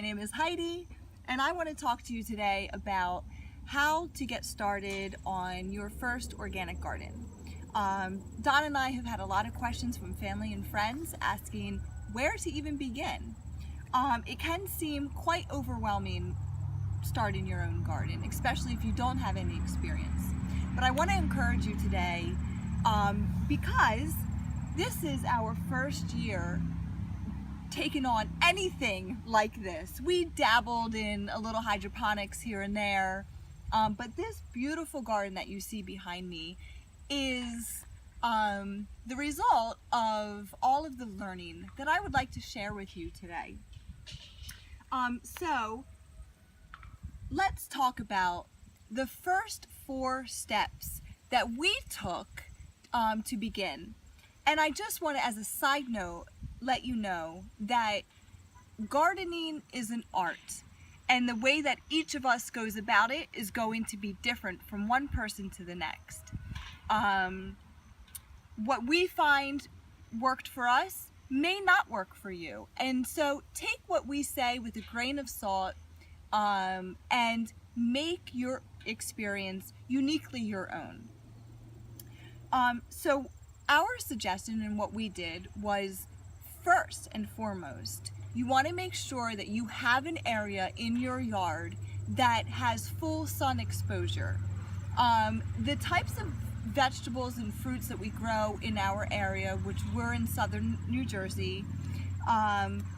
My name is Heidi, and I want to talk to you today about how to get started on your first organic garden. Don and I have had a lot of questions from family and friends asking where to even begin. It can seem quite overwhelming starting your own garden, especially if you don't have any experience. But I want to encourage you today because this is our first year taking on anything like this. We dabbled in a little hydroponics here and there, but this beautiful garden that you see behind me is the result of all of the learning that I would like to share with you today. So let's talk about the first 4 steps that we took to begin. And I just want to, as a side note, let you know that gardening is an art, and the way that each of us goes about it is going to be different from one person to the next. What we find worked for us may not work for you, and so take what we say with a grain of salt and make your experience uniquely your own. So our suggestion and what we did was, first and foremost, you want to make sure that you have an area in your yard that has full sun exposure. The types of vegetables and fruits that we grow in our area, which we're in southern New Jersey,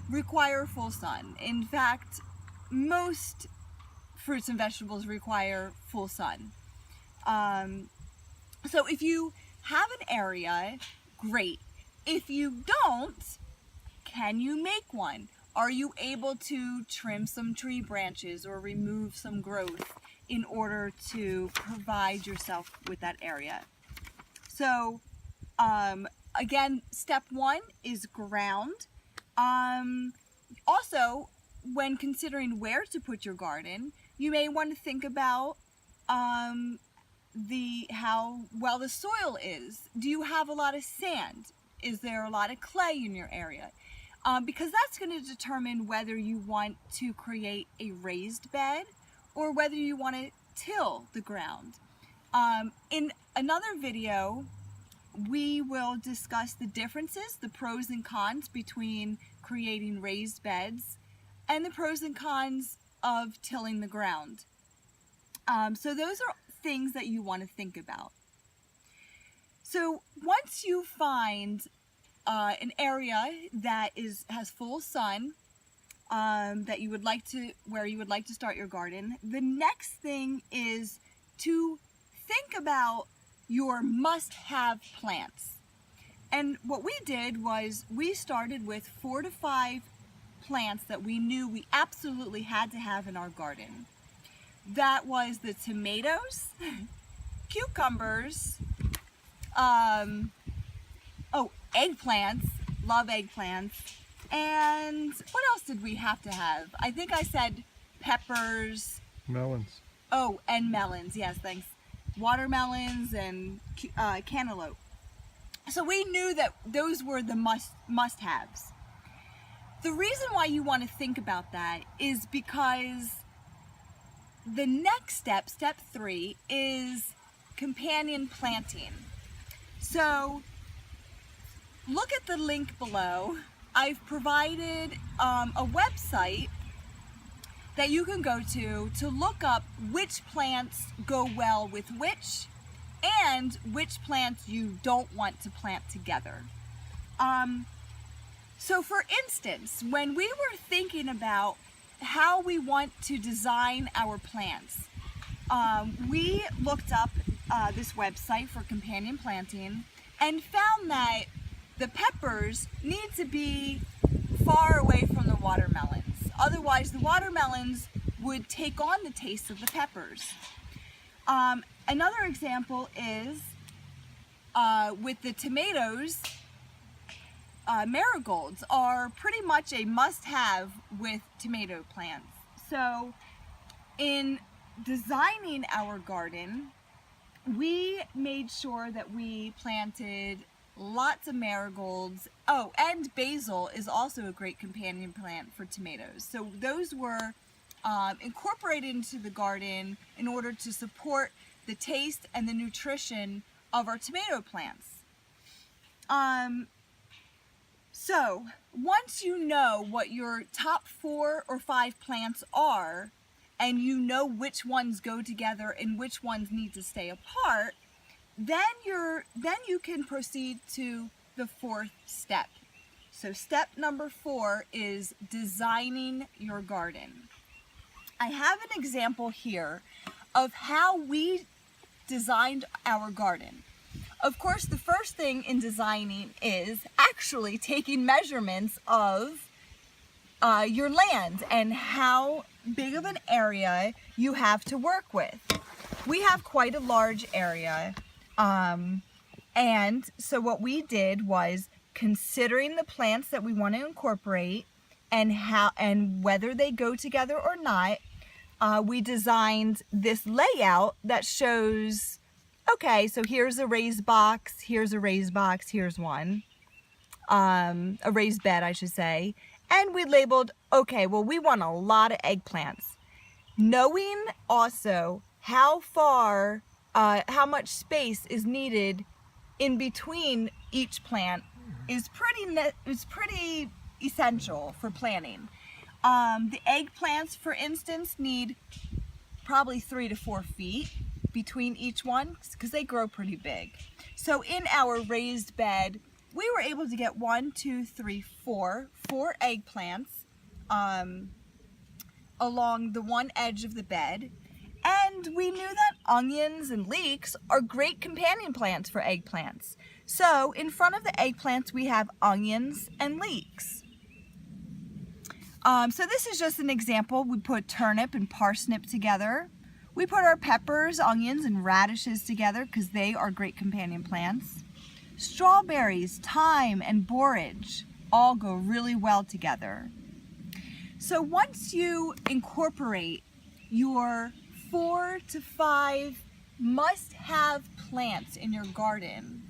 require full sun. In fact, most fruits and vegetables require full sun. So if you have an area, great. If you don't, can you make one? Are you able to trim some tree branches or remove some growth in order to provide yourself with that area? So again, step 1 is ground. Also, when considering where to put your garden, you may want to think about how well the soil is. Do you have a lot of sand? Is there a lot of clay in your area? Because that's going to determine whether you want to create a raised bed or whether you want to till the ground. In another video, we will discuss the differences, the pros and cons between creating raised beds and the pros and cons of tilling the ground. So those are things that you want to think about. So once you find an area that has full sun, that you would like to, where you would like to start your garden, the next thing is to think about your must-have plants. And what we did was we started with 4 to 5 plants that we knew we absolutely had to have in our garden. That was the tomatoes, cucumbers, eggplants, love eggplants, and what else did we have to have? I think I said peppers. Melons. Oh, and melons, yes, thanks. Watermelons and cantaloupe. So we knew that those were the must-haves. The reason why you want to think about that is because the next step, step 3, is companion planting. So look at the link below. I've provided a website that you can go to look up which plants go well with which and which plants you don't want to plant together. So for instance, when we were thinking about how we want to design our plants, we looked up this website for companion planting and found that the peppers need to be far away from the watermelons. Otherwise, the watermelons would take on the taste of the peppers. Another example is with the tomatoes, marigolds are pretty much a must-have with tomato plants. So in designing our garden, we made sure that we planted lots of marigolds. Oh, and basil is also a great companion plant for tomatoes. So those were incorporated into the garden in order to support the taste and the nutrition of our tomato plants. So once you know what your top 4 or 5 plants are, and you know which ones go together and which ones need to stay apart, then you can proceed to the 4th step. So step number 4 is designing your garden. I have an example here of how we designed our garden. Of course, the first thing in designing is actually taking measurements of your land and how big of an area you have to work with. We have quite a large area, and so what we did was, considering the plants that we want to incorporate and whether they go together or not, we designed this layout that shows, okay, so here's a raised box, here's a raised box, here's one, a raised bed, I should say. And we labeled, okay, well, we want a lot of eggplants. Knowing also how much space is needed in between each plant is pretty essential for planting. The eggplants, for instance, need probably 3 to 4 feet between each one because they grow pretty big. So in our raised bed, we were able to get 4 eggplants along the one edge of the bed. And we knew that onions and leeks are great companion plants for eggplants. So in front of the eggplants, we have onions and leeks. So this is just an example. We put turnip and parsnip together. We put our peppers, onions, and radishes together because they are great companion plants. Strawberries, thyme, and borage all go really well together. So once you incorporate your 4 to 5 must-have plants in your garden,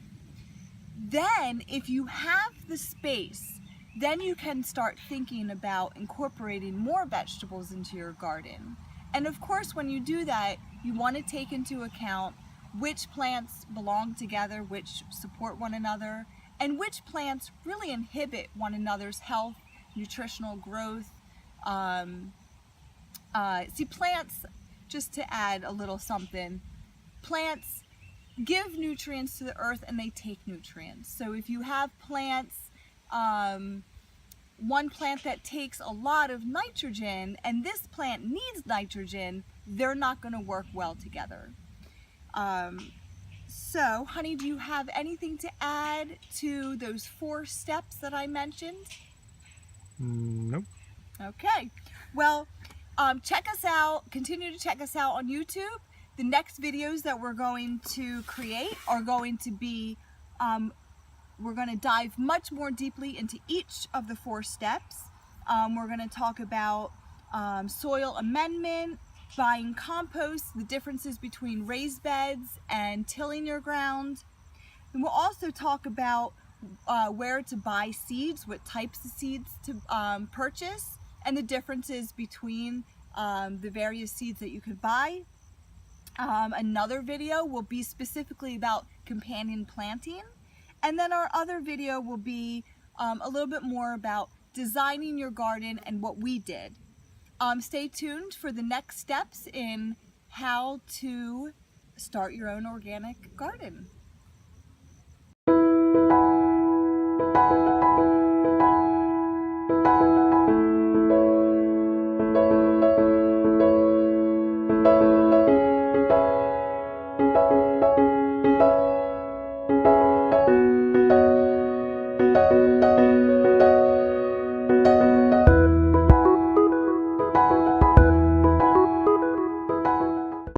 then if you have the space, then you can start thinking about incorporating more vegetables into your garden. And of course, when you do that, you want to take into account which plants belong together, which support one another, and which plants really inhibit one another's health, nutritional growth. See, plants, just to add a little something, plants give nutrients to the earth and they take nutrients. So if you have plants, one plant that takes a lot of nitrogen and this plant needs nitrogen, they're not going to work well together. So, honey, do you have anything to add to those 4 steps that I mentioned? Nope. Okay. Well, check us out. Continue to check us out on YouTube. The next videos that we're going to create are going to be, we're going to dive much more deeply into each of the 4 steps. We're going to talk about soil amendment, buying compost, the differences between raised beds and tilling your ground. And we'll also talk about where to buy seeds, what types of seeds to purchase, and the differences between the various seeds that you could buy. Another video will be specifically about companion planting. And then our other video will be a little bit more about designing your garden and what we did. Stay tuned for the next steps in how to start your own organic garden.